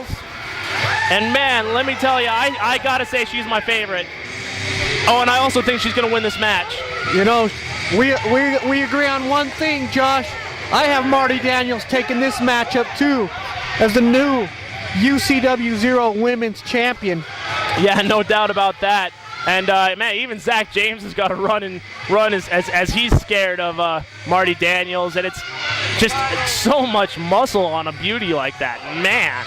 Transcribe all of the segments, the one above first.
Daniels. And man, let me tell you, I gotta say she's my favorite. Oh, and I also think she's gonna win this match. You know, we agree on one thing, Josh. I have Marty Daniels taking this matchup too, as the new UCW-Zero Women's Champion. Yeah, no doubt about that. And man, even Zach James has got to run as he's scared of Marty Daniels, and it's just so much muscle on a beauty like that. Man,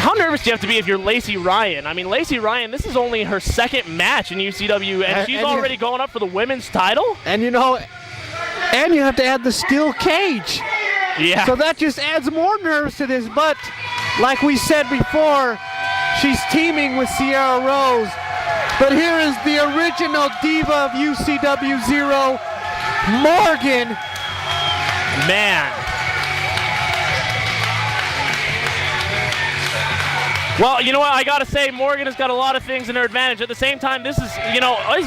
how nervous do you have to be if you're Lacey Ryan? I mean, Lacey Ryan, this is only her second match in UCW, and she's already going up for the women's title. And you know, and you have to add the steel cage. Yeah. So that just adds more nerves to this. But like we said before, she's teaming with Sierra Rose. But here is the original diva of UCW-Zero, Morgan. Man. Well, you know what? I got to say, Morgan has got a lot of things in her advantage. At the same time, this is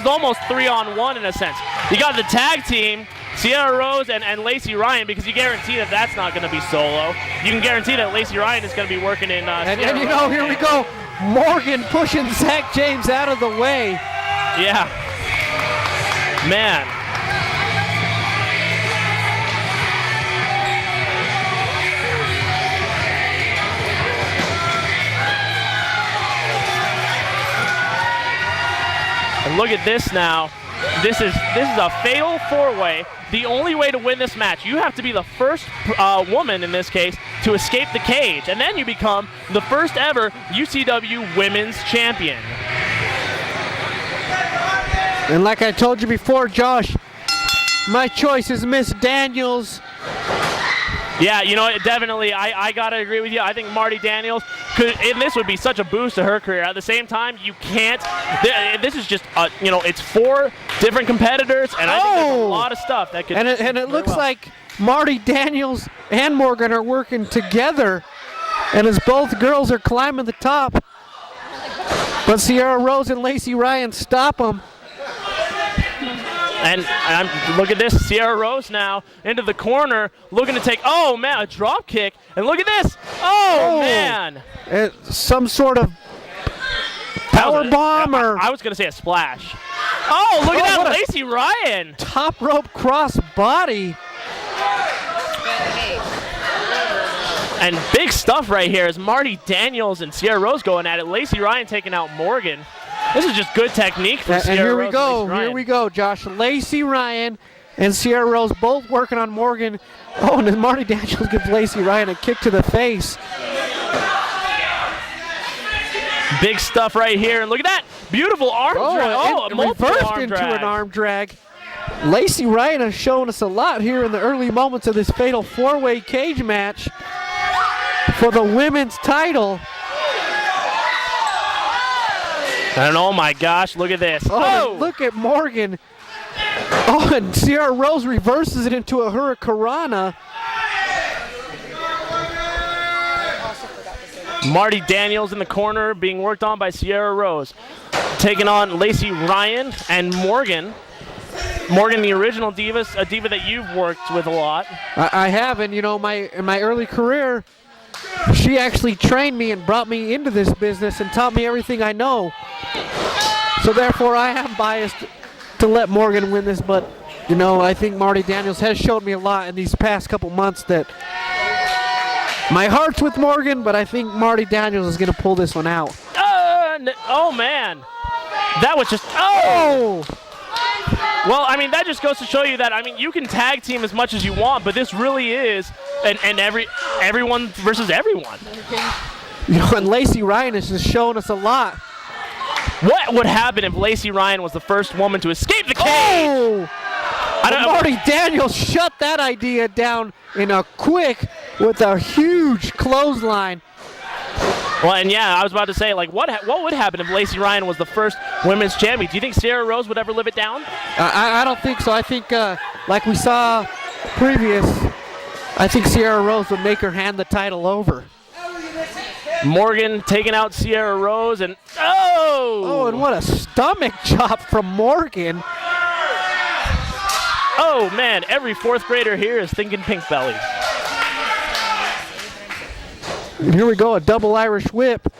almost 3-on-1 in a sense. You got the tag team, Sierra Rose and Lacey Ryan, because you guarantee that that's not going to be solo. You can guarantee that Lacey Ryan is going to be working in and you know, here we go. Morgan pushing Zach James out of the way. Yeah. Man. And look at this now. This is a fatal four-way. The only way to win this match, you have to be the first woman in this case to escape the cage, and then you become the first ever UCW Women's Champion. And like I told you before, Josh, my choice is Miss Daniels. Yeah, you know, definitely, I gotta agree with you. I think Marty Daniels and this would be such a boost to her career. At the same time, you can't. This is just, it's 4 different competitors, and I think there's a lot of stuff that could. And it looks like Marty Daniels and Morgan are working together, and as both girls are climbing the top, but Sierra Rose and Lacey Ryan stop them. And look at this, Sierra Rose now into the corner, looking to take, oh man, a drop kick. And look at this, oh man. Some sort of power bomb or... I was going to say a splash. Oh, look at that, Lacey Ryan. Top rope cross body. And big stuff right here is Marty Daniels and Sierra Rose going at it. Lacey Ryan taking out Morgan. This is just good technique from Sierra Rose. And here we go, Josh. Lacey Ryan and Sierra Rose both working on Morgan. Oh, and then Marty Daniels gives Lacey Ryan a kick to the face. Big stuff right here. And look at that. Beautiful arm drag. Oh, it reversed into an arm drag. Lacey Ryan has shown us a lot here in the early moments of this fatal 4-way cage match for the women's title. And oh my gosh, look at this. Oh, look at Morgan. Oh, and Sierra Rose reverses it into a hurricanrana. Marty Daniels in the corner being worked on by Sierra Rose. Taking on Lacey Ryan and Morgan. Morgan, the original diva, a diva that you've worked with a lot. I have, and in my early career, she actually trained me and brought me into this business and taught me everything I know. So therefore, I am biased to let Morgan win this, but I think Marty Daniels has showed me a lot in these past couple months that my heart's with Morgan, but I think Marty Daniels is going to pull this one out. Oh man, that was just Well, I mean, that just goes to show you that, you can tag team as much as you want, but this really is everyone versus everyone. And Lacey Ryan has just shown us a lot. What would happen if Lacey Ryan was the first woman to escape the cage? Oh! Marty Daniels shut that idea down in a quick with a huge clothesline. Well, and yeah, I was about to say, what would happen if Lacey Ryan was the first women's champion? Do you think Sierra Rose would ever live it down? I don't think so. I think, like we saw previous, I think Sierra Rose would make her hand the title over. Morgan taking out Sierra Rose, and oh, and what a stomach chop from Morgan. Oh man, every 4th grader here is thinking pink belly. And here we go, a double Irish whip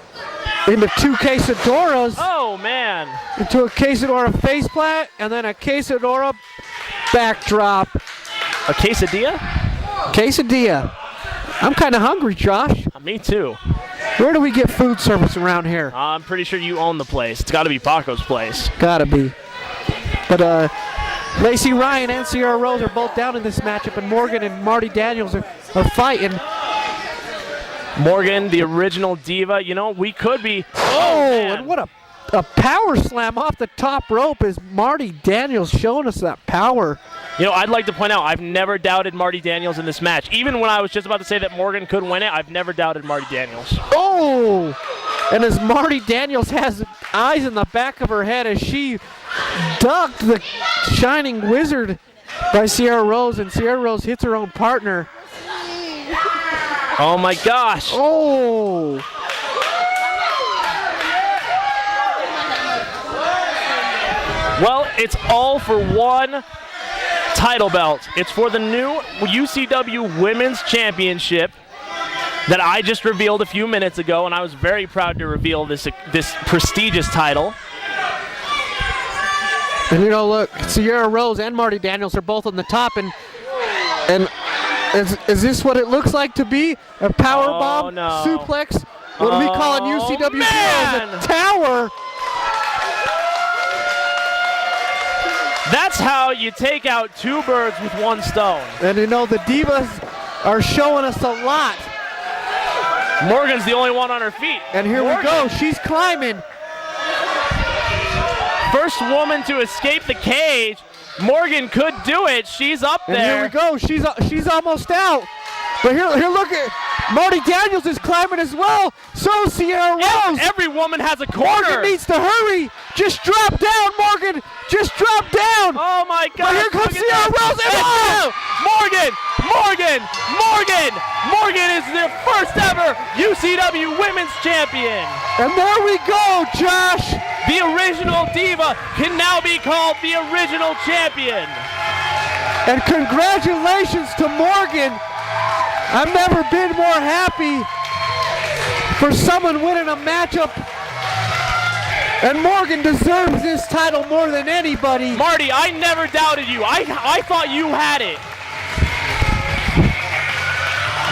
into 2 quesadoras. Oh, man. Into a quesadora face plant, and then a quesadora backdrop. A quesadilla? Quesadilla. I'm kind of hungry, Josh. Me too. Where do we get food service around here? I'm pretty sure you own the place. It's got to be Paco's place. Gotta be. But Lacey Ryan and Sierra Rose are both down in this matchup, and Morgan and Marty Daniels are fighting. Morgan, the original diva. You know, we could be. And what a power slam off the top rope is Marty Daniels showing us that power. You know, I'd like to point out, I've never doubted Marty Daniels in this match. Even when I was just about to say that Morgan could win it, I've never doubted Marty Daniels. Oh! And as Marty Daniels has eyes in the back of her head as she ducked the Shining Wizard by Sierra Rose, and Sierra Rose hits her own partner. Oh my gosh. Oh! Well, it's all for one title belt. It's for the new UCW Women's Championship that I just revealed a few minutes ago, and I was very proud to reveal this prestigious title. And you know, look, Sierra Rose and Marty Daniels are both on the top, and is this what it looks like to be? A power bomb suplex? What we call in UCW-Zero a tower. That's how you take out 2 birds with 1 stone. And you know, the Divas are showing us a lot. Morgan's the only one on her feet. And here we go, she's climbing. First woman to escape the cage. Morgan could do it. She's up there. And here we go, she's almost out. But here look at Marty Daniels is climbing as well. So Sierra Rose. Every woman has a corner. Morgan needs to hurry. Just drop down, Morgan. Just drop down. Oh my God. But here comes Sierra Rose. Morgan is the first ever UCW Women's Champion. And there we go, Josh. The original diva can now be called the original champion. And congratulations to Morgan. I've never been more happy for someone winning a matchup. And Morgan deserves this title more than anybody. Marty, I never doubted you. I thought you had it.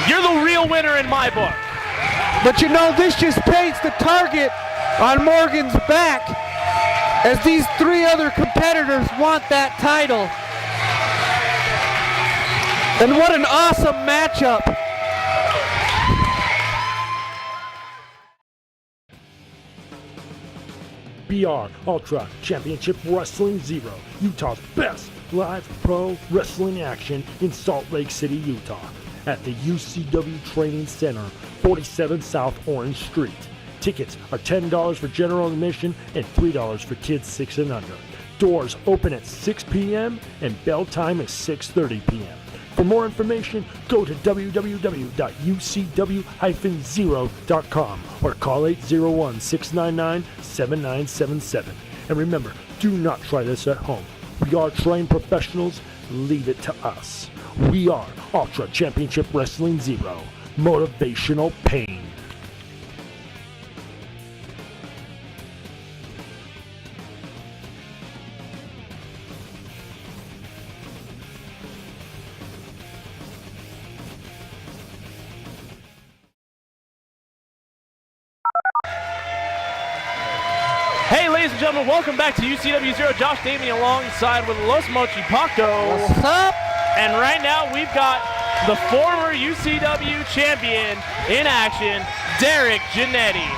You're the real winner in my book. But you know, this just paints the target on Morgan's back, as these 3 other competitors want that title. And what an awesome matchup. BR Ultra Championship Wrestling Zero, Utah's best live pro wrestling action in Salt Lake City, Utah, at the UCW Training Center, 47 South Orange Street. Tickets are $10 for general admission and $3 for kids 6 and under. Doors open at 6 p.m. and bell time is 6:30 p.m. For more information, go to www.ucw-zero.com or call 801-699-7977. And remember, do not try this at home. We are trained professionals. Leave it to us. We are Ultra Championship Wrestling Zero. Motivational pain. Hey, ladies and gentlemen, welcome back to UCW-Zero. Josh Damien alongside with Los Mochi Paco. What's up? And right now we've got the former UCW champion in action, Derek Jannetty.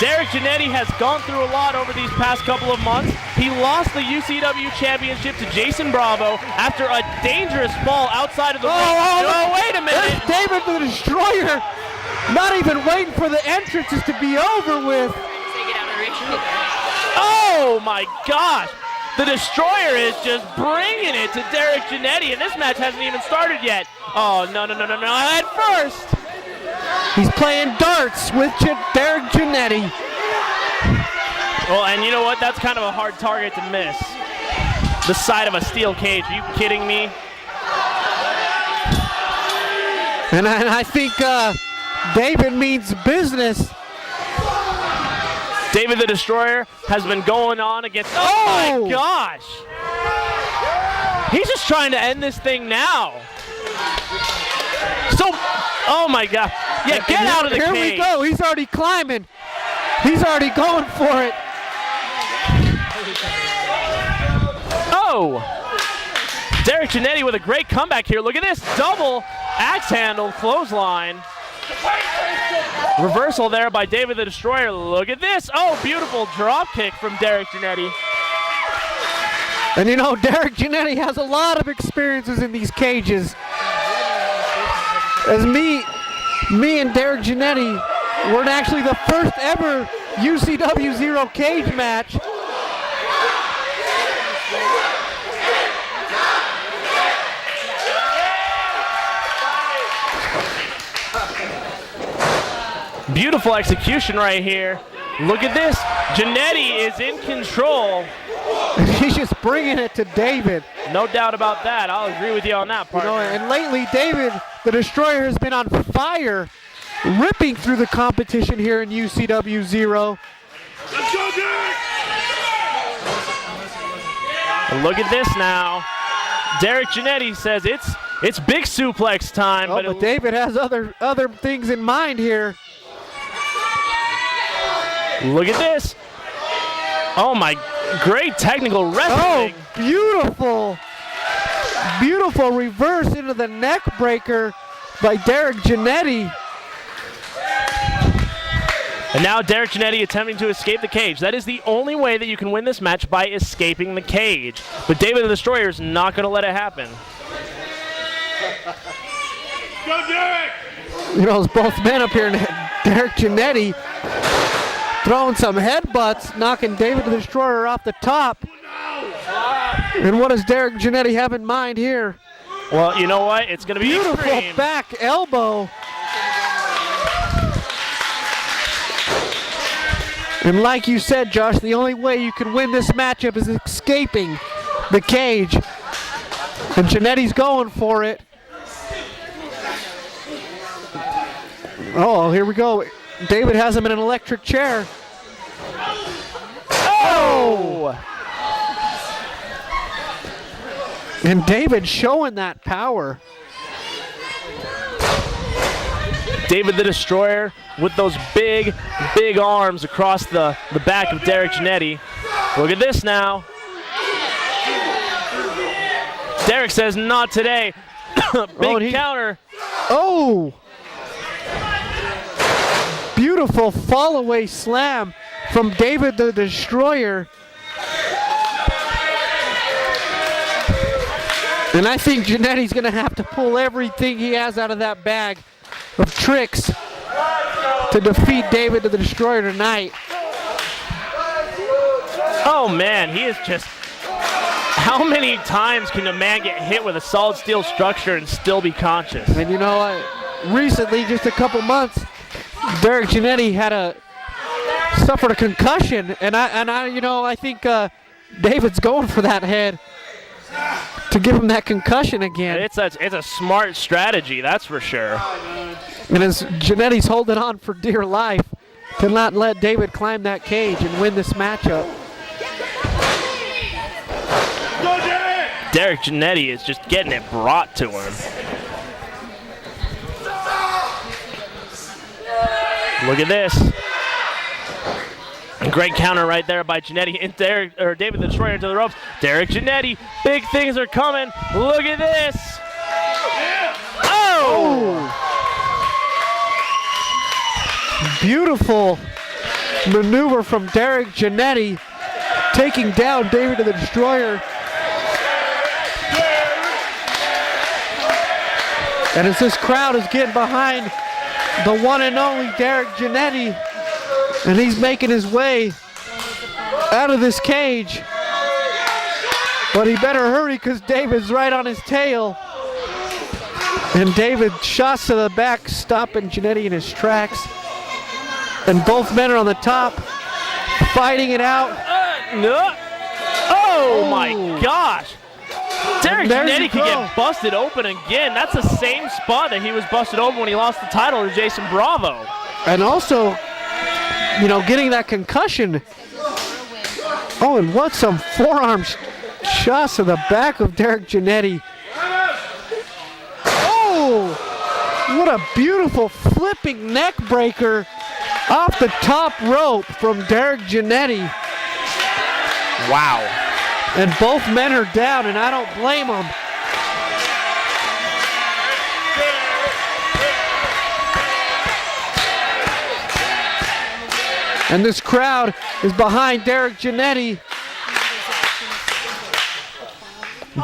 Derek Jannetty has gone through a lot over these past couple of months. He lost the UCW championship to Jason Bravo after a dangerous fall outside of the ring. Oh, wait a minute. There's David the Destroyer, not even waiting for the entrances to be over with. Oh my gosh. The Destroyer is just bringing it to Derek Jannetty, and this match hasn't even started yet. Oh, no. At first. He's playing darts with Derek Jannetty. Well, and you know what? That's kind of a hard target to miss. The side of a steel cage. Are you kidding me? And I think David means business. David the Destroyer has been going on against. Oh my gosh! He's just trying to end this thing now. So, oh my God! Yeah, get out of the cage. Here we go. He's already climbing. He's already going for it. Oh! Derek Jannetty with a great comeback here. Look at this double axe handle clothesline. Reversal there by David the Destroyer. Look at this. Oh, beautiful drop kick from Derek Jannetty. And you know, Derek Jannetty has a lot of experiences in these cages. As me and Derek Jannetty were actually the first ever UCW-Zero cage match. Beautiful execution right here. Look at this. Jannetty is in control. He's just bringing it to David. No doubt about that. I'll agree with you on that part. You know, and lately, David the Destroyer has been on fire, ripping through the competition here in UCW-Zero. Let's go, Derek! And look at this now. Derek Jannetty says it's big suplex time. Oh, but David has other things in mind here. Look at this. Oh my, great technical wrestling. Oh, beautiful. Beautiful reverse into the neck breaker by Derek Jannetty. And now Derek Jannetty attempting to escape the cage. That is the only way that you can win this match, by escaping the cage. But David the Destroyer is not going to let it happen. Go, Derek! You know, it's both men up here. Derek Jannetty throwing some headbutts, knocking David the Destroyer off the top. And what does Derek Jannetty have in mind here? Well, you know what? It's going to be beautiful extreme. Back elbow. And like you said, Josh, the only way you can win this matchup is escaping the cage. And Jannetty's going for it. Oh, here we go. David has him in an electric chair. Oh! And David showing that power. David the Destroyer with those big, big arms across the back of Derek Jannetty. Look at this now. Derek says, not today. Big counter. Oh! Beautiful fall-away slam from David the Destroyer. And I think Jannetty's going to have to pull everything he has out of that bag of tricks to defeat David the Destroyer tonight. Oh man, he is just... How many times can a man get hit with a solid steel structure and still be conscious? And you know, recently, just a couple months, Derek Jannetty suffered a concussion, and I think David's going for that head to give him that concussion again. It's a smart strategy, that's for sure. And as Jannetty's holding on for dear life to not let David climb that cage and win this matchup. Derek Jannetty is just getting it brought to him. Look at this. Great counter right there by Jannetty and David the Destroyer into the ropes. Derek Jannetty, big things are coming. Look at this. Oh! Beautiful maneuver from Derek Jannetty, taking down David the Destroyer. And as this crowd is getting behind the one and only Derek Jannetty, and he's making his way out of this cage. But he better hurry because David's right on his tail. And David shots to the back, stopping Jannetty in his tracks. And both men are on the top, fighting it out. No. Oh my gosh. Derek there you Jannetty could go. get busted open again. That's the same spot that he was busted open when he lost the title to Jason Bravo. And also, you know, getting that concussion. Oh, and what some forearm shots to the back of Derek Jannetty. Oh, what a beautiful flipping neck breaker off the top rope from Derek Jannetty. Wow. And both men are down, and I don't blame them. And this crowd is behind Derek Jannetty.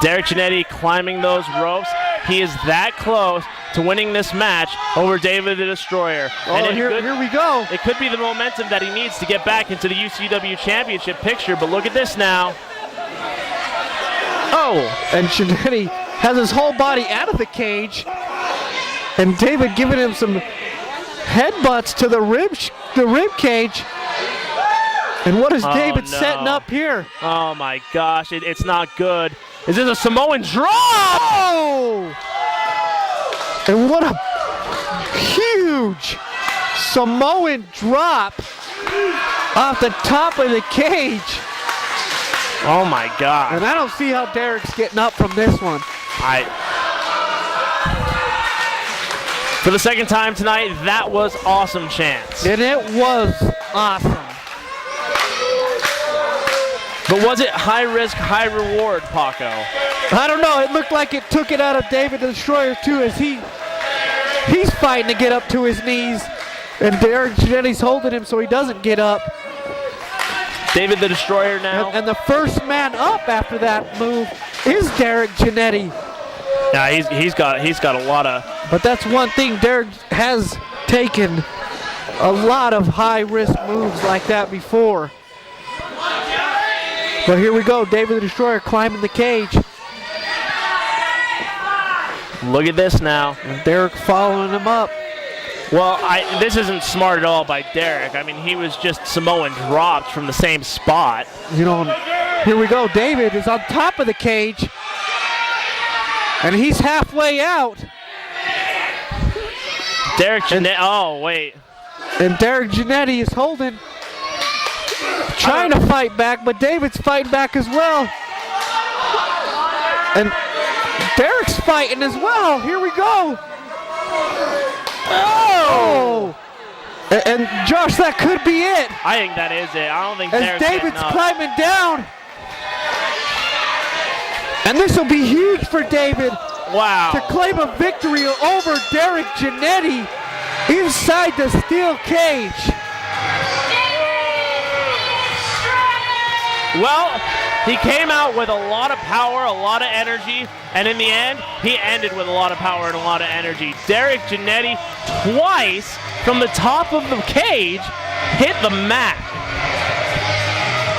Derek Jannetty climbing those ropes. He is that close to winning this match over David the Destroyer. Oh, here we go. It could be the momentum that he needs to get back into the UCW Championship picture, but look at this now. Oh, And Jannetty has his whole body out of the cage. And David giving him some headbutts to the rib cage. And what is David no. setting up here? oh my gosh, it's not good. Is this a Samoan drop? Oh! And what a huge Samoan drop off the top of the cage. Oh my gosh. And I don't see how Derek's getting up from this one. For the second time tonight, that was awesome, Chance. And it was awesome. But was it high risk, high reward, Paco? I don't know. It looked like it took it out of David the Destroyer too, as he's fighting to get up to his knees, and Derek Jannetty's holding him so he doesn't get up. David the Destroyer now. And the first man up after that move is Derek Jannetty. Yeah, he's got a lot of. But that's one thing, Derek has taken a lot of high risk moves like that before. But here we go, David the Destroyer climbing the cage. Look at this now. And Derek following him up. Well, this isn't smart at all by Derek. I mean, he was just Samoan dropped from the same spot. You know, here we go. David is on top of the cage. And he's halfway out. Derek Jannetty. Oh, wait. And Derek Jannetty is holding. Trying to fight back, but David's fighting back as well. And Derek's fighting as well. Here we go. Oh! And Josh, that could be it. I think that is it. I don't think As Derek's David's getting up. climbing down. And this will be huge for David Wow. to claim a victory over Derek Jannetty inside the steel cage. Well, he came out with a lot of power, a lot of energy, and in the end, he ended with a lot of power and a lot of energy. Derek Jannetty twice from the top of the cage hit the mat.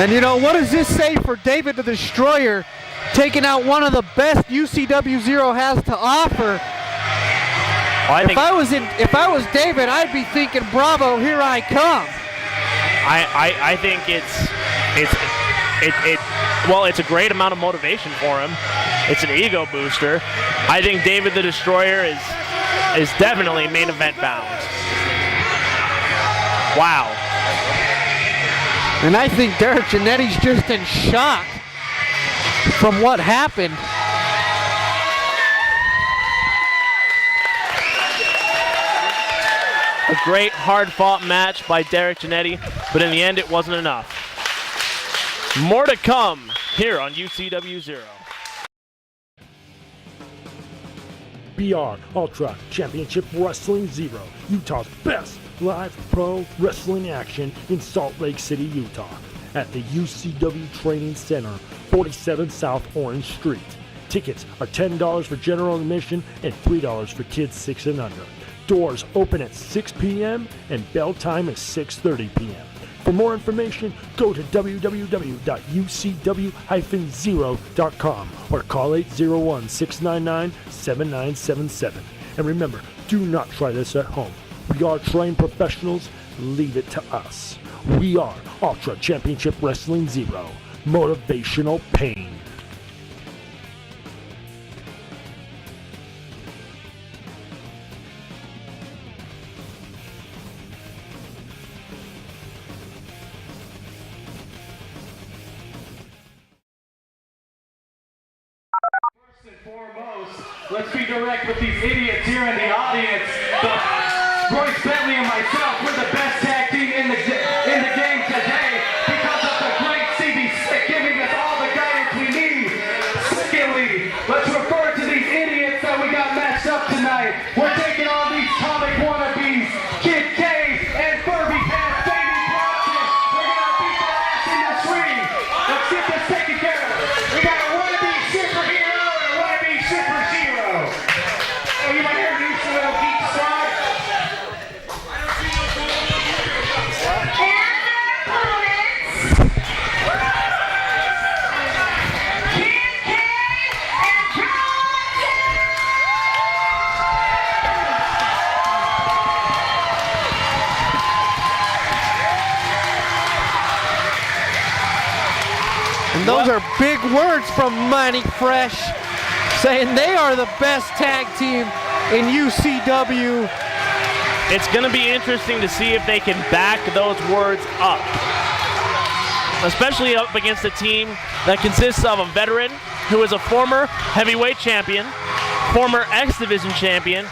And you know, what does this say for David the Destroyer, taking out one of the best UCW-Zero has to offer? Well, If I was David, I'd be thinking, bravo, here I come. I think it's a great amount of motivation for him. It's an ego booster. I think David the Destroyer is definitely main event bound. Wow. And I think Derek Jannetty's just in shock from what happened. A great hard-fought match by Derek Jannetty, but in the end it wasn't enough. More to come here on UCW-Zero. BR Ultra Championship Wrestling Zero, Utah's best live pro wrestling action in Salt Lake City, Utah, at the UCW Training Center, 47 South Orange Street. Tickets are $10 for general admission and $3 for kids 6 and under. Doors open at 6 p.m. and bell time is 6:30 p.m. For more information, go to www.ucw-zero.com or call 801-699-7977. And remember, do not try this at home. We are trained professionals. Leave it to us. We are Ultra Championship Wrestling Zero. Motivational pain. foremost, let's be direct with these idiots here in the audience. Royce Bentley and myself, we're the best tag team in the game today because of the great CB Slick giving us all the guidance we need. Secondly, let's refer to these idiots that we got matched up tonight. We're taking on these comic wannabes, Kid K and Furby Pants, Baby Bronson. We're gonna beat their ass in this ring. Let's get this taken care of. We got a wannabe superhero and a wannabe super zero. Oh, you might hear a new little geek side. And those are big words from Mighty Fresh, saying they are the best tag team in UCW. It's going to be interesting to see if they can back those words up, especially up against a team that consists of a veteran who is a former heavyweight champion, former X Division champion,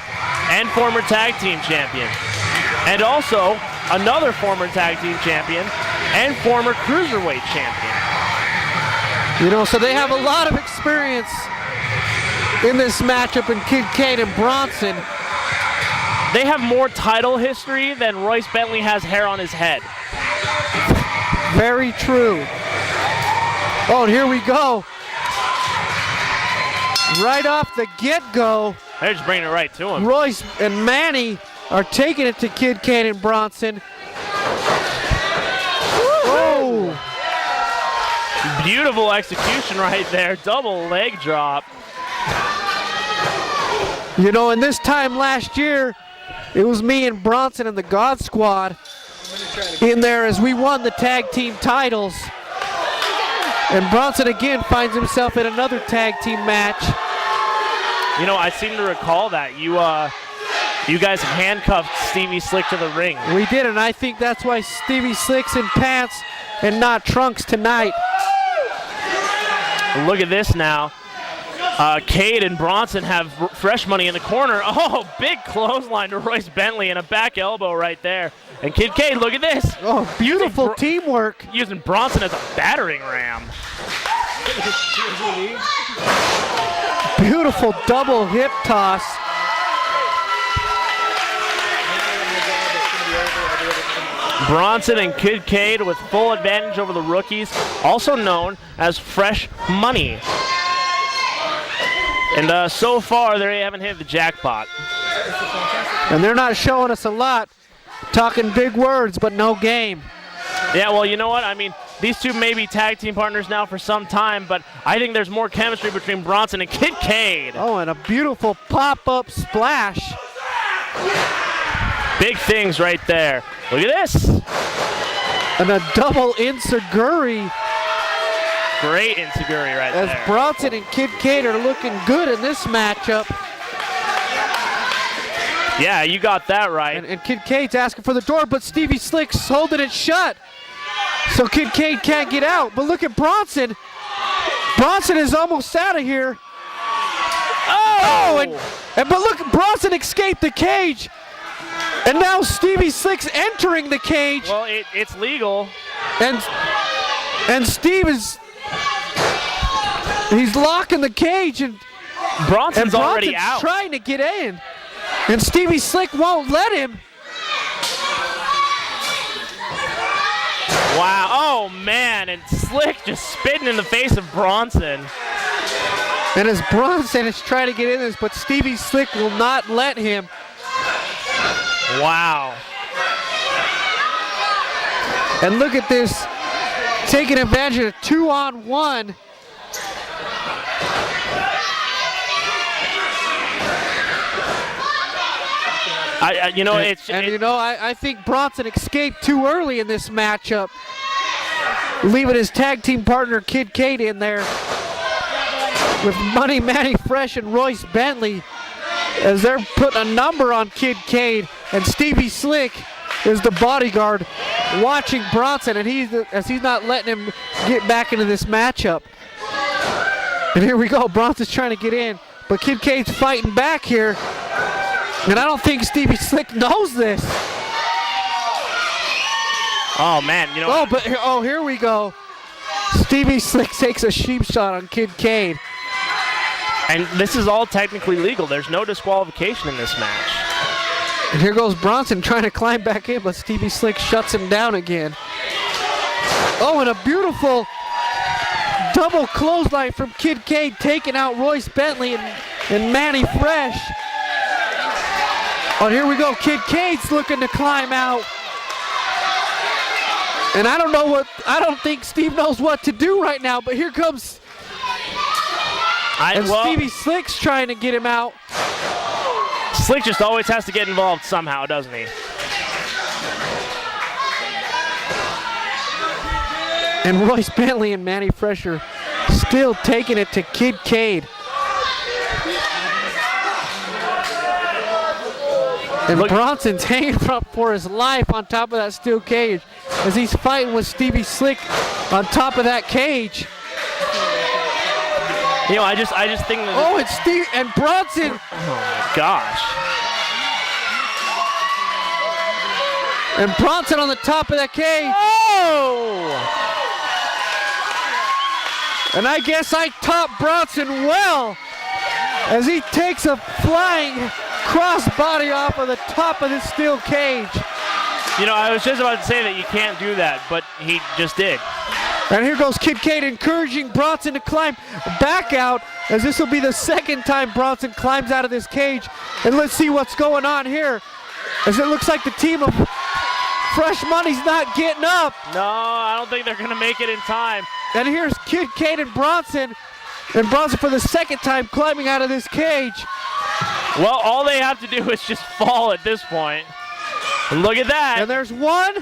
and former tag team champion, and also another former tag team champion and former cruiserweight champion. You know, so they have a lot of experience in this matchup in Kid Kane and Bronson. They have more title history than Royce Bentley has hair on his head. Very true. Oh, and here we go. Right off the get-go, They're just bringing it right to him. Royce and Manny are taking it to Kid Kane and Bronson. Oh! Beautiful execution right there. Double leg drop. You know, and this time last year, it was me and Bronson and the God Squad in there as we won the tag team titles. And Bronson again finds himself in another tag team match. You know, I seem to recall that you guys handcuffed Stevie Slick to the ring. We did, and I think that's why Stevie Slick's in pants and not trunks tonight. Look at this now. Cade and Bronson have fresh money in the corner. Oh, big clothesline to Royce Bentley and a back elbow right there. And Kid Cade, look at this. Oh, beautiful teamwork. Using Bronson as a battering ram. Beautiful double hip toss. Bronson and Kid Cade with full advantage over the rookies, also known as Fresh Money. And so far, they haven't hit the jackpot. And they're not showing us a lot. Talking big words, but no game. Yeah, well, you know what? I mean, these two may be tag team partners now for some time, but I think there's more chemistry between Bronson and Kid Cade. Oh, and a beautiful pop-up splash. Big things right there. Look at this. And a double enziguri. Great enziguri right as there. As Bronson and Kid Cade are looking good in this matchup. Yeah, you got that right. And Kid Cade's asking for the door, but Stevie Slick's holding it shut. So Kid Cade can't get out. But look at Bronson. Bronson is almost out of here. Oh, but look, Bronson escaped the cage. And now Stevie Slick's entering the cage. Well, it's legal. And Steve he's locking the cage, and Bronson's already out. Trying to get in. And Stevie Slick won't let him. Wow, oh man, and Slick just spitting in the face of Bronson. And as Bronson is trying to get in this, but Stevie Slick will not let him. Wow. And look at this, taking advantage of a 2-on-1. I think Bronson escaped too early in this matchup, leaving his tag team partner Kid Cade in there with Money Manny Fresh and Royce Bentley as they're putting a number on Kid Cade, and Stevie Slick is the bodyguard watching Bronson, and he's not letting him get back into this matchup. And here we go. Bronson's trying to get in, but Kid Cade's fighting back here. And I don't think Stevie Slick knows this. Oh, man. You know. Here we go. Stevie Slick takes a sheep shot on Kid Cade. And this is all technically legal. There's no disqualification in this match. And here goes Bronson trying to climb back in, but Stevie Slick shuts him down again. Oh, and a beautiful double clothesline from Kid Cade, taking out Royce Bentley and Manny Fresh. Oh, here we go. Kid Cade's looking to climb out. And I don't think Steve knows what to do right now, but here comes. Stevie Slick's trying to get him out. Slick just always has to get involved somehow, doesn't he? And Royce Bentley and Manny Fresh are still taking it to Kid Cade. And Bronson's hanging up for his life on top of that steel cage as he's fighting with Stevie Slick on top of that cage. You know, I just think that. Oh, it's Steve and Bronson. Oh my gosh. And Bronson on the top of that cage. Oh! And I guess I topped Bronson well as he takes a flying crossbody off of the top of this steel cage. You know, I was just about to say that you can't do that, but he just did. And here goes Kid Cade encouraging Bronson to climb back out, as this will be the second time Bronson climbs out of this cage. And let's see what's going on here, as it looks like the team of Fresh Money's not getting up. No, I don't think they're going to make it in time. And here's Kid Cade and Bronson for the second time climbing out of this cage. Well, all they have to do is just fall at this point. And look at that. And there's one.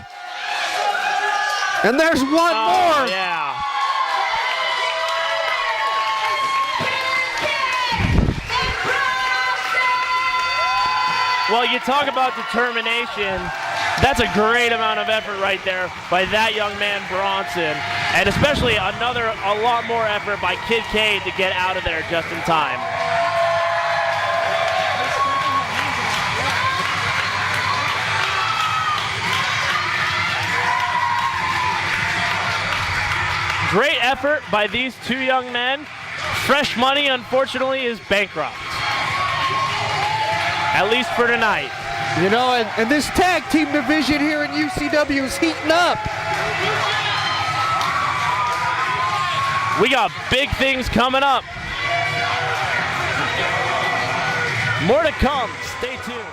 And there's one more. Yeah. Well, you talk about determination. That's a great amount of effort right there by that young man, Bronson. And especially a lot more effort by Kid Cade to get out of there just in time. Great effort by these two young men. Fresh Money, unfortunately, is bankrupt. At least for tonight. You know, and this tag team division here in UCW is heating up. We got big things coming up. More to come. Stay tuned.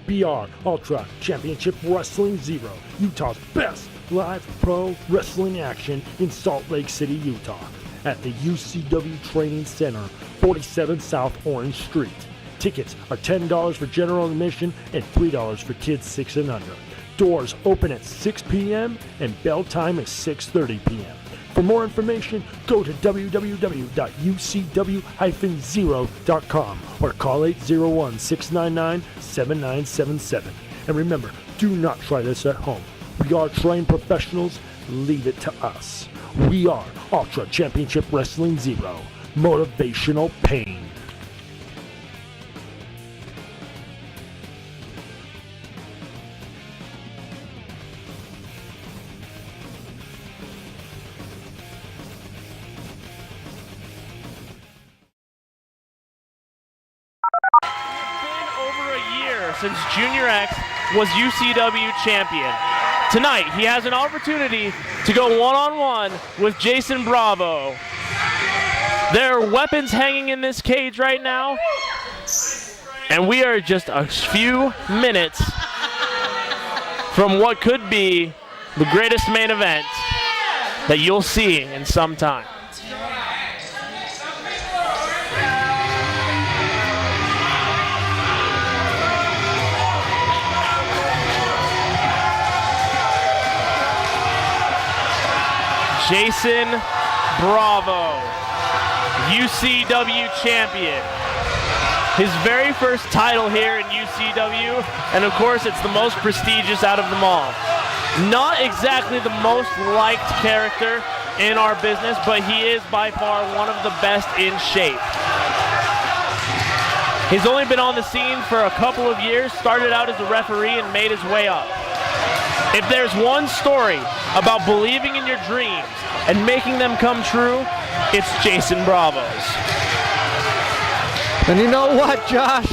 BR Ultra Championship Wrestling Zero, Utah's best live pro wrestling action in Salt Lake City, Utah, at the UCW Training Center, 47 South Orange Street. Tickets are $10 for general admission and $3 for kids 6 and under. Doors open at 6 p.m. and bell time is 6:30 p.m. For more information, go to www.ucw-zero.com or call 801-699-7977. And remember, do not try this at home. We are trained professionals. Leave it to us. We are Ultra Championship Wrestling Zero. Motivational pain. Since Junior X was UCW champion. Tonight, he has an opportunity to go one-on-one with Jason Bravo. There are weapons hanging in this cage right now, and we are just a few minutes from what could be the greatest main event that you'll see in some time. Jason Bravo, UCW champion. His very first title here in UCW, and of course it's the most prestigious out of them all. Not exactly the most liked character in our business, but he is by far one of the best in shape. He's only been on the scene for a couple of years, started out as a referee and made his way up. If there's one story about believing in your dreams and making them come true, it's Jason Bravo's. And you know what, Josh?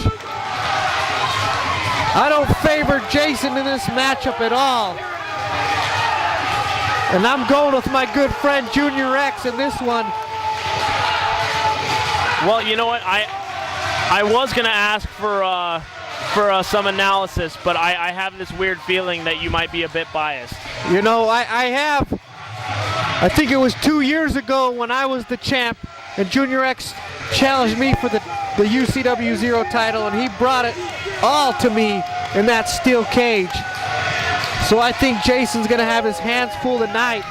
I don't favor Jason in this matchup at all. And I'm going with my good friend Junior X in this one. Well, you know what? I was going to ask for some analysis, but I have this weird feeling that you might be a bit biased. You know, I think it was 2 years ago when I was the champ, and Junior X challenged me for the UCW-Zero title, and he brought it all to me in that steel cage. So I think Jason's going to have his hands full tonight.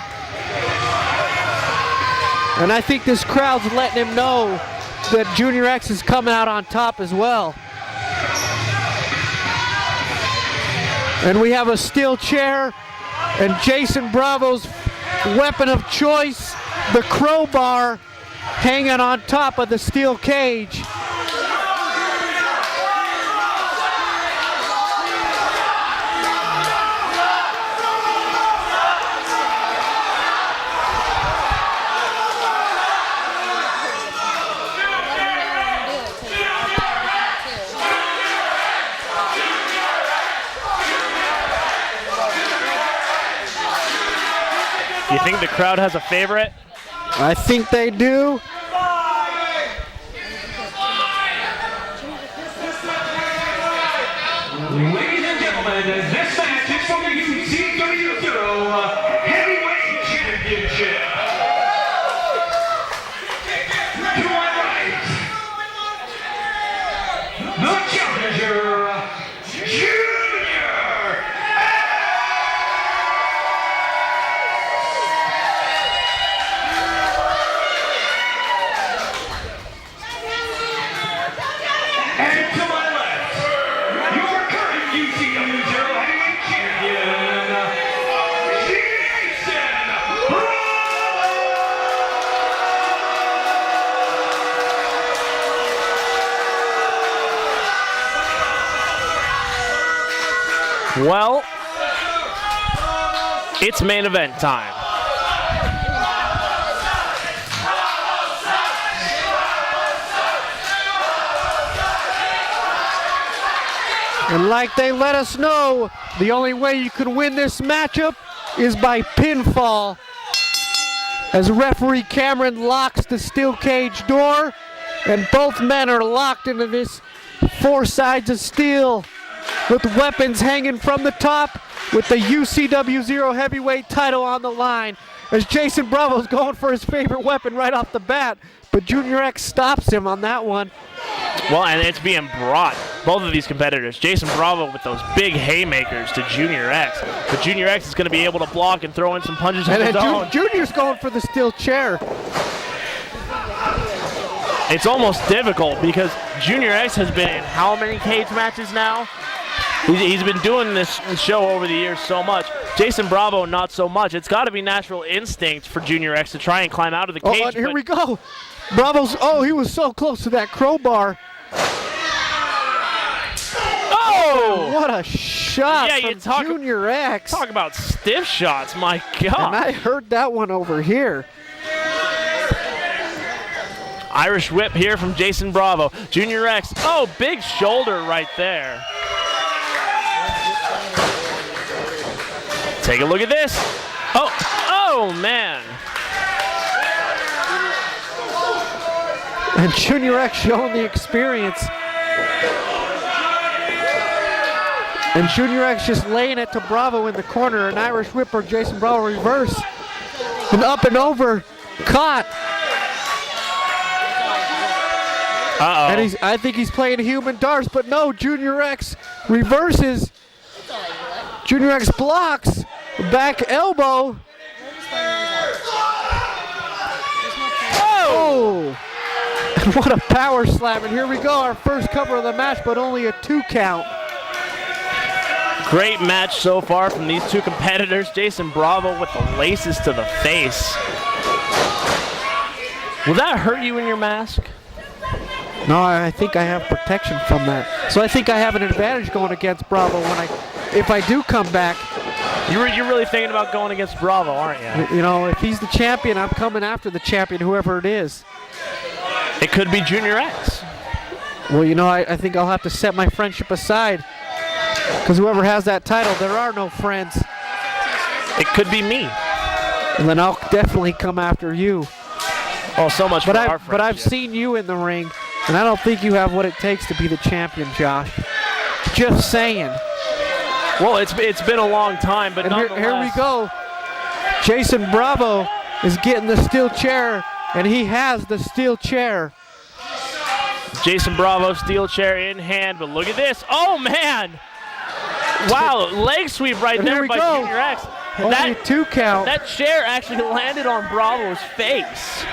And I think this crowd's letting him know that Junior X is coming out on top as well. And we have a steel chair and Jason Bravo's weapon of choice, the crowbar, hanging on top of the steel cage. You think the crowd has a favorite? I think they do. Ladies and gentlemen, this match is for the UCW-Zero Heavyweight Championship. To my right, the challenger, Junior. And to my left, your current UCW-Zero Heavyweight Champion, Jason Bravo! Well, it's main event time. And like they let us know, the only way you can win this matchup is by pinfall. As referee Cameron locks the steel cage door, and both men are locked into this 4 sides of steel with weapons hanging from the top with the UCW-Zero heavyweight title on the line. As Jason Bravo's going for his favorite weapon right off the bat, but Junior X stops him on that one. Well, and it's being brought, both of these competitors. Jason Bravo with those big haymakers to Junior X. But Junior X is going to be able to block and throw in some punches of his own. Junior's going for the steel chair. It's almost difficult because Junior X has been in how many cage matches now? He's been doing this show over the years so much. Jason Bravo, not so much. It's got to be natural instinct for Junior X to try and climb out of the cage. Oh, and here we go. Bravo's, he was so close to that crowbar. Oh! What a shot from Junior X. Talk about stiff shots, my God. And I heard that one over here. Irish whip here from Jason Bravo. Junior X, big shoulder right there. Take a look at this. Oh man. And Junior X showing the experience. And Junior X just laying it to Bravo in the corner. An Irish whip or Jason Bravo reverse. And up and over. Caught. Uh-oh. And I think he's playing human darts, but no, Junior X reverses. Junior X blocks. Back elbow. Oh! And what a power slam. And here we go, our first cover of the match, but only a 2 count. Great match so far from these two competitors. Jason Bravo with the laces to the face. Will that hurt you in your mask? No, I think I have protection from that. So I think I have an advantage going against Bravo if I do come back. You're really thinking about going against Bravo, aren't you? You know, if he's the champion, I'm coming after the champion, whoever it is. It could be Junior X. Well, you know, I think I'll have to set my friendship aside. Because whoever has that title, there are no friends. It could be me. And then I'll definitely come after you. Oh, so much for our friendship. But I've seen you in the ring, and I don't think you have what it takes to be the champion, Josh. Just saying. Well, it's been a long time, but and here we go. Jason Bravo is getting the steel chair, and he has the steel chair. Jason Bravo, steel chair in hand, but look at this. Oh, man. Wow, leg sweep right and there by Junior X. Only a 2 count. That chair actually landed on Bravo's face.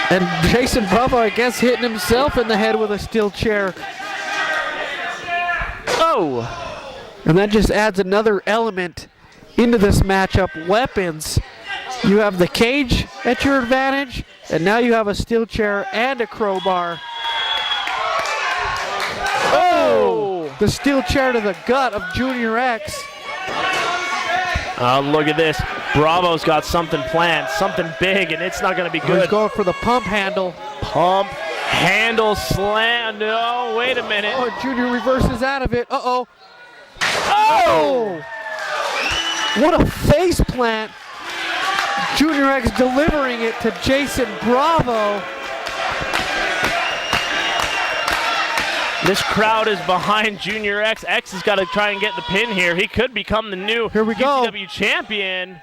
And Jason Bravo, I guess, hitting himself in the head with a steel chair. Oh. And that just adds another element into this matchup. Weapons. You have the cage at your advantage, and now you have a steel chair and a crowbar. Oh! The steel chair to the gut of Junior X. Look at this. Bravo's got something planned, something big, and it's not going to be good. He's going for the pump handle. Pump handle slam. No, wait a minute. Oh, Junior reverses out of it. Uh-oh. Oh! What a face plant. Junior X delivering it to Jason Bravo. This crowd is behind Junior X. X has got to try and get the pin here. He could become the new UCW champion.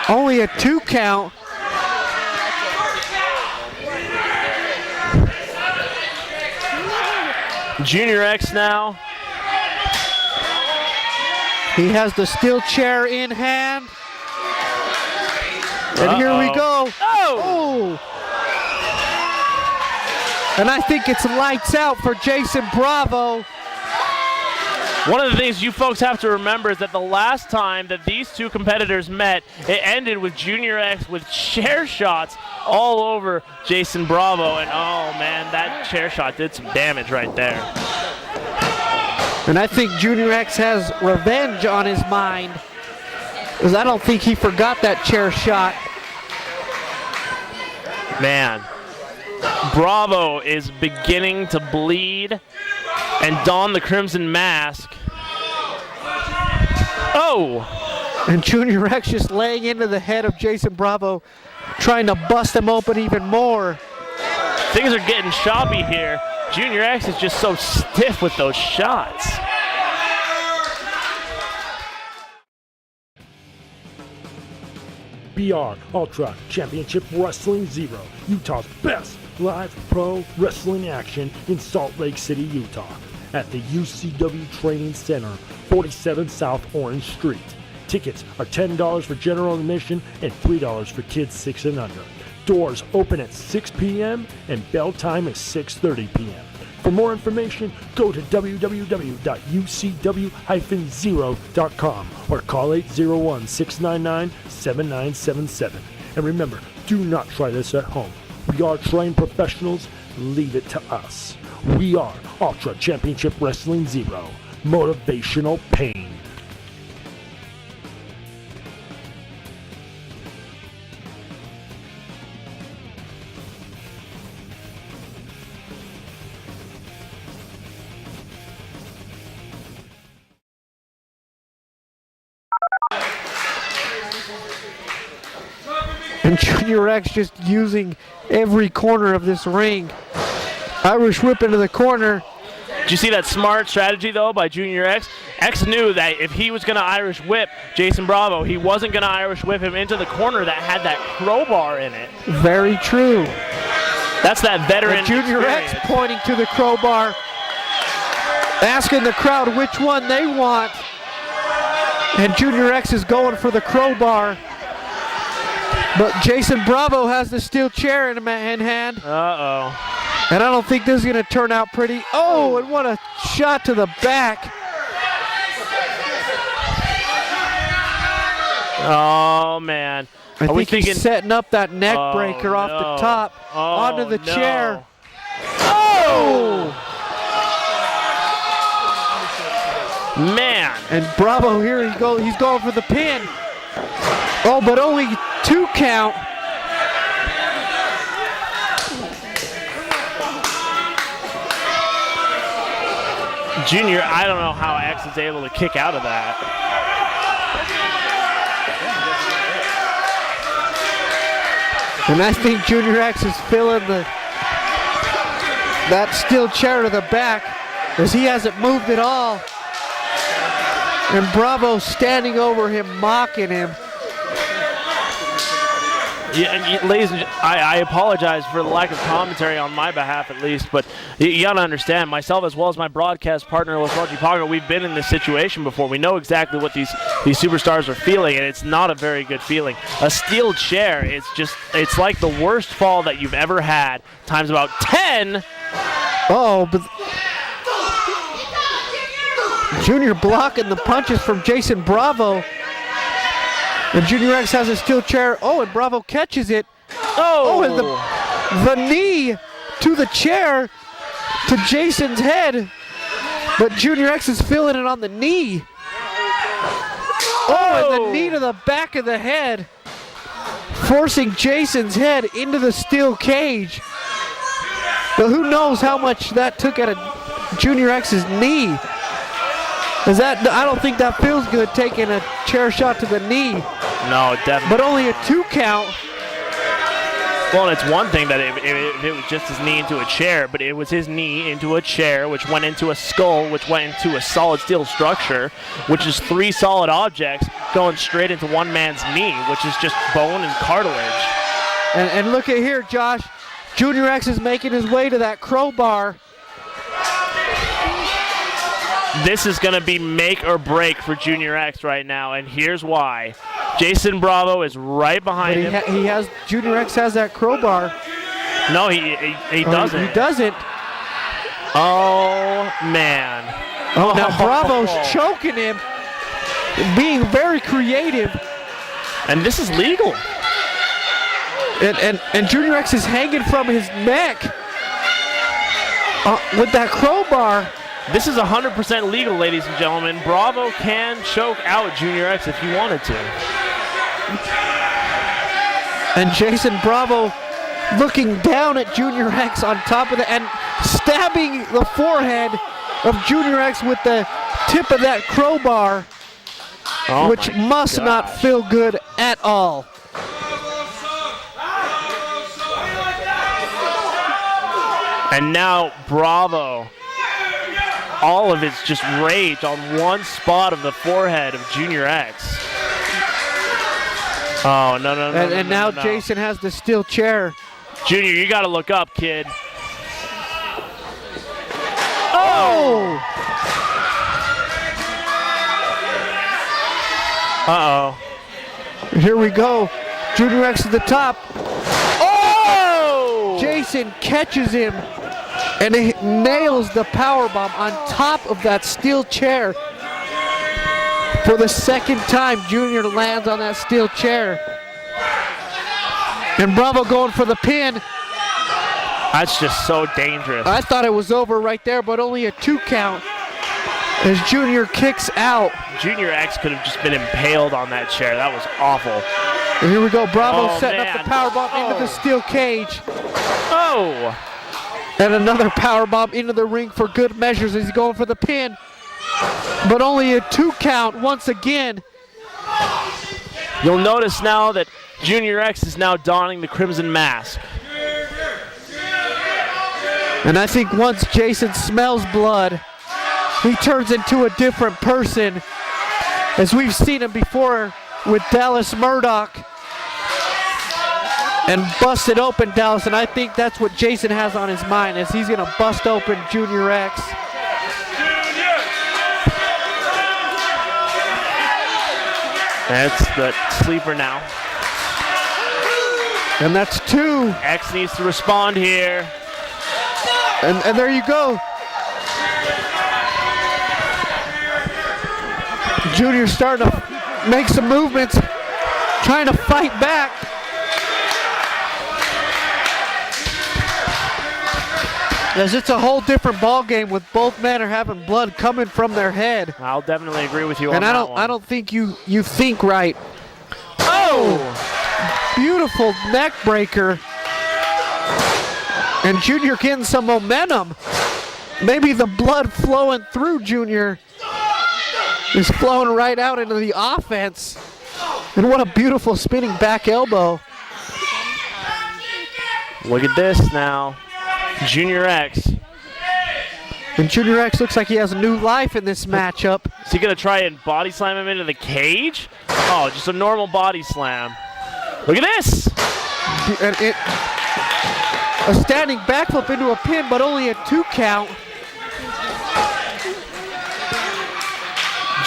Only a 2 count. Junior X now. He has the steel chair in hand. And here we go. Oh! And I think it's lights out for Jason Bravo. One of the things you folks have to remember is that the last time that these two competitors met, it ended with Junior X with chair shots all over Jason Bravo. And oh man, that chair shot did some damage right there. And I think Junior X has revenge on his mind, because I don't think he forgot that chair shot. Man, Bravo is beginning to bleed and don the crimson mask. Oh! And Junior X just laying into the head of Jason Bravo, trying to bust him open even more. Things are getting choppy here. Junior X is just so stiff with those shots. BR Ultra Championship Wrestling Zero, Utah's best live pro wrestling action in Salt Lake City, Utah, at the UCW Training Center, 47 South Orange Street. Tickets are $10 for general admission and $3 for kids 6 and under. Doors open at 6 p.m. and bell time is 6:30 p.m. For more information, go to www.ucw-zero.com or call 801-699-7977. And remember, do not try this at home. We are trained professionals. Leave it to us. We are Ultra Championship Wrestling Zero. Motivational pain. And Junior X just using every corner of this ring. Irish whip into the corner. Did you see that smart strategy, though, by Junior X? X knew that if he was going to Irish whip Jason Bravo, he wasn't going to Irish whip him into the corner that had that crowbar in it. Very true. That's that veteran and Junior experience. X pointing to the crowbar, asking the crowd which one they want. And Junior X is going for the crowbar. But Jason Bravo has the steel chair in hand. Uh-oh. And I don't think this is going to turn out pretty. Oh, and what a shot to the back. Oh, man. I Are we think he's setting up that neck breaker off the top onto the chair. Oh! Man. And Bravo here, he's going for the pin. Oh, but only 2 count. Junior, I don't know how X is able to kick out of that. And I think Junior X is feeling that steel chair to the back as he hasn't moved at all. And Bravo standing over him, mocking him. Yeah, ladies and I apologize for the lack of commentary on my behalf at least, but you got to understand, myself as well as my broadcast partner, Losroji Pago, we've been in this situation before. We know exactly what these superstars are feeling, and it's not a very good feeling. A steel chair, it's like the worst fall that you've ever had, times about 10. Oh, but Junior blocking the punches from Jason Bravo. And Junior X has a steel chair. Oh, and Bravo catches it. Oh, and the knee to the chair to Jason's head. But Junior X is feeling it on the knee. Oh, and the knee to the back of the head, forcing Jason's head into the steel cage. But who knows how much that took out of Junior X's knee. I don't think that feels good, taking a chair shot to the knee. No, definitely. But only a 2 count. Well, and it's one thing that if it was just his knee into a chair, but it was his knee into a chair, which went into a skull, which went into a solid steel structure, which is 3 solid objects going straight into one man's knee, which is just bone and cartilage. And look at here, Josh. Junior X is making his way to that crowbar. This is going to be make or break for Junior X right now, and here's why. Jason Bravo is right behind him. Junior X has that crowbar. No, he doesn't. He doesn't. Oh, man. Oh, now Bravo's choking him, being very creative. And this is legal. And Junior X is hanging from his neck with that crowbar. This is 100% legal, ladies and gentlemen. Bravo can choke out Junior X if he wanted to. And Jason Bravo looking down at Junior X on top of that and stabbing the forehead of Junior X with the tip of that crowbar, which must not feel good at all. And now Bravo, all of it's just rage on one spot of the forehead of Junior X. Oh, no. And now Jason has the steel chair. Junior, you got to look up, kid. Oh! Uh-oh. Here we go. Junior X at the top. Oh! Jason catches him and he nails the powerbomb on top of that steel chair. For the second time, Junior lands on that steel chair. And Bravo going for the pin. That's just so dangerous. I thought it was over right there, but only a 2 count as Junior kicks out. Junior X could have just been impaled on that chair. That was awful. And here we go. Bravo setting up the powerbomb into the steel cage. Oh! And another powerbomb into the ring for good measures as he's going for the pin. But only a 2 count once again. You'll notice now that Junior X is now donning the crimson mask. And I think once Jason smells blood, he turns into a different person, as we've seen him before with Dallas Murdoch and busted open Dallas. And I think that's what Jason has on his mind, as he's going to bust open Junior X. That's the sleeper now. And that's 2. X needs to respond here. And there you go. Junior starting to make some movements. trying to fight back. As it's a whole different ball game with both men are having blood coming from their head. I'll definitely agree with you on and that one. I don't think you think right. Oh! Beautiful neck breaker. And Junior getting some momentum. Maybe the blood flowing through Junior is flowing right out into the offense. And what a beautiful spinning back elbow. Look at this now. Junior X. And Junior X looks like he has a new life in this matchup. Is he going to try and body slam him into the cage? Oh, just a normal body slam. Look at this. And a standing backflip into a pin, but only a 2 count.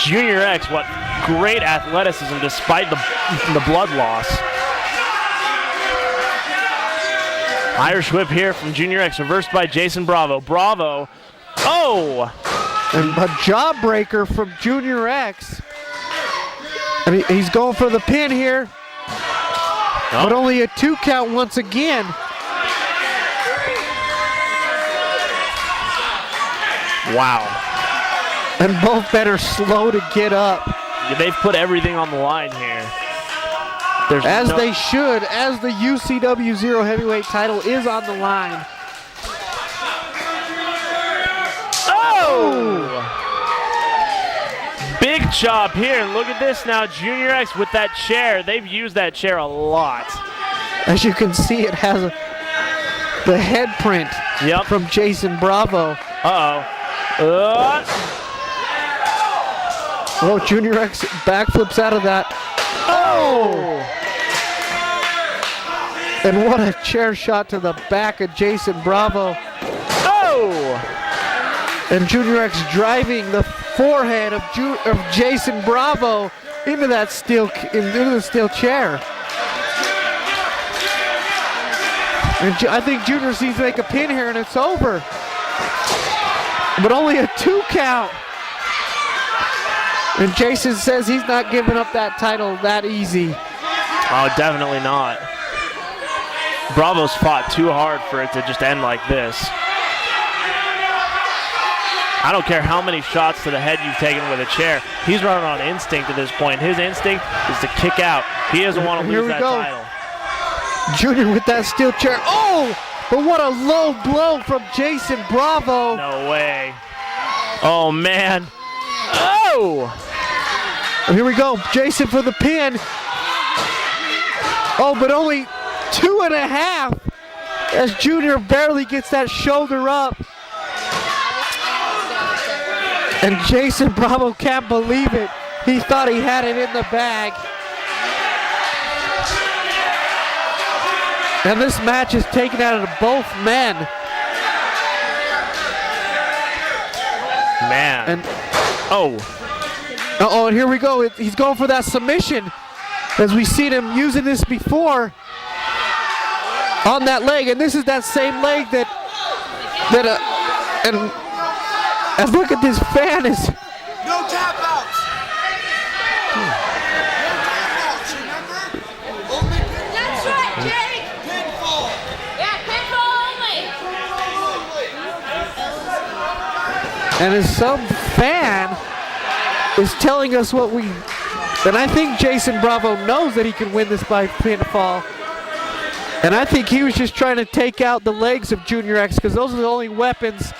Junior X, what great athleticism despite the blood loss. Irish whip here from Junior X, reversed by Jason Bravo. Bravo, oh! And a jawbreaker from Junior X. And he's going for the pin here. Oh. But only a 2 count once again. Wow. And both men are slow to get up. Yeah, they've put everything on the line here. As they should, as the UCW-Zero heavyweight title is on the line. Oh! Big chop here, and look at this now. Junior X with that chair. They've used that chair a lot. As you can see, it has the head print from Jason Bravo. Oh, Junior X backflips out of that. Oh! And what a chair shot to the back of Jason Bravo. Oh! And Junior X driving the forehead of Jason Bravo into the steel chair. And I think Junior sees to make a pin here and it's over. But only a 2 count. And Jason says he's not giving up that title that easy. Oh, definitely not. Bravo's fought too hard for it to just end like this. I don't care how many shots to the head you've taken with a chair. He's running on instinct at this point. His instinct is to kick out. He doesn't want to lose that title. Junior with that steel chair. Oh! But what a low blow from Jason Bravo. No way. Oh, man. Oh! And here we go. Jason for the pin. Oh, but only 2.5 as Junior barely gets that shoulder up. And Jason Bravo can't believe it. He thought he had it in the bag. And this match is taken out of both men. Man. And oh, and here we go. He's going for that submission. As we've seen him using this before on that leg. And this is that same leg and look at this fan is. No tap outs. No tap outs, remember? Only pinfall. That's right, Jake. Pinfall. Yeah, pinfall only. And as some fan is telling us what we. And I think Jason Bravo knows that he can win this by pinfall. And I think he was just trying to take out the legs of Junior X because those are the only weapons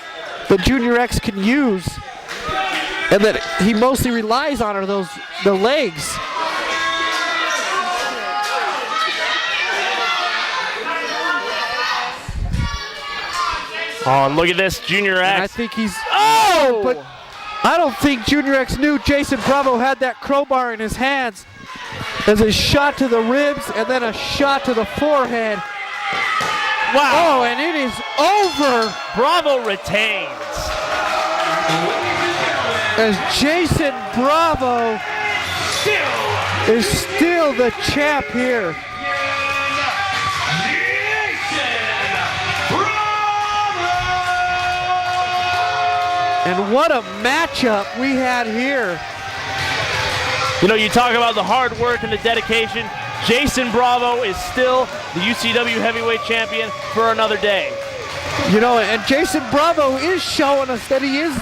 that Junior X can use, and that he mostly relies on are the legs. Oh, and look at this, Junior X. And I think he's. Oh! But I don't think Junior X knew Jason Bravo had that crowbar in his hands. There's a shot to the ribs and then a shot to the forehead. Wow. Oh, and it is over. Bravo retains. As Jason Bravo is still the champ here. And what a matchup we had here. You know, you talk about the hard work and the dedication. Jason Bravo is still the UCW heavyweight champion for another day. You know, and Jason Bravo is showing us that he is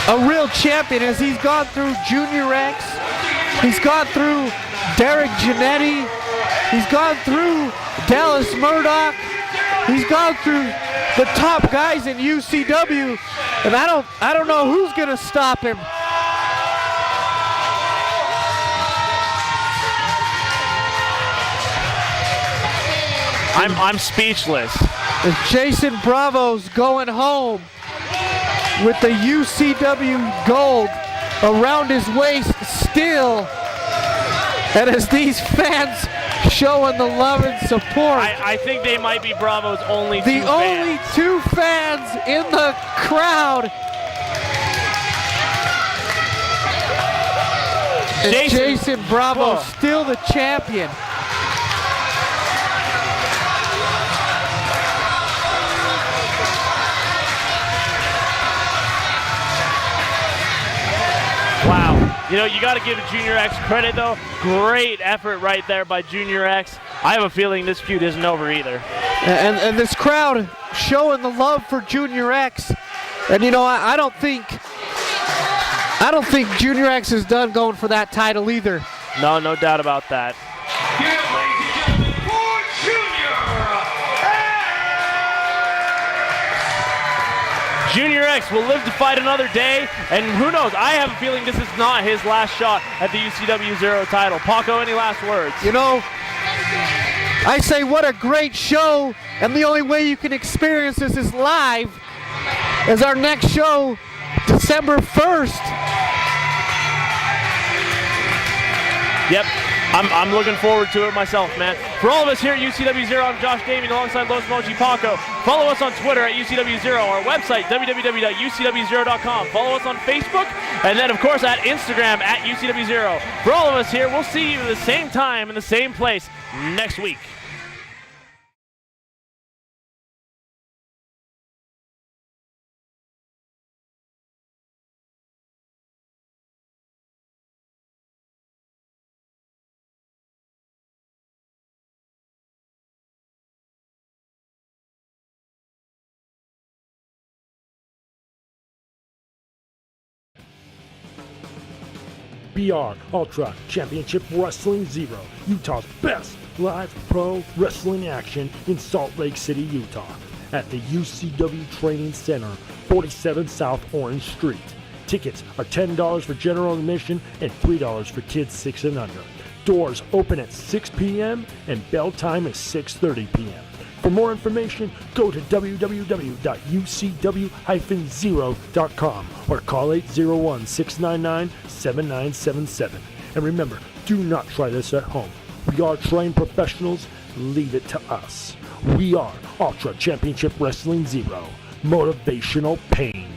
a real champion as he's gone through Junior X, he's gone through Derek Jannetty, he's gone through Dallas Murdoch, he's gone through the top guys in UCW, and I don't know who's gonna stop him. I'm speechless. As Jason Bravo's going home with the UCW gold around his waist still. And as these fans showing the love and support. I think they might be Bravo's only the two only fans. two fans in the crowd. And Jason Bravo still the champion. Wow. You know, you got to give Junior X credit, though. Great effort right there by Junior X. I have a feeling this feud isn't over either. And this crowd showing the love for Junior X. And, you know, I don't think Junior X is done going for that title either. No doubt about that. Junior X will live to fight another day, and who knows, I have a feeling this is not his last shot at the UCW-Zero title. Paco, any last words? You know, I say what a great show, and the only way you can experience this is live, as our next show, December 1st. Yep, I'm looking forward to it myself, man. For all of us here at UCW-Zero, I'm Josh Damien alongside Los Mochi Paco. Follow us on Twitter at UCW-Zero, our website, www.ucw0.com. Follow us on Facebook, and then, of course, at Instagram at UCW-Zero. For all of us here, we'll see you at the same time in the same place next week. BR Ultra Championship Wrestling Zero, Utah's best live pro wrestling action in Salt Lake City, Utah, at the UCW Training Center, 47 South Orange Street. Tickets are $10 for general admission and $3 for kids 6 and under. Doors open at 6 p.m. and bell time is 6:30 p.m. For more information, go to www.ucw-zero.com or call 801-699-7977. And remember, do not try this at home. We are trained professionals. Leave it to us. We are Ultra Championship Wrestling Zero. Motivational pain.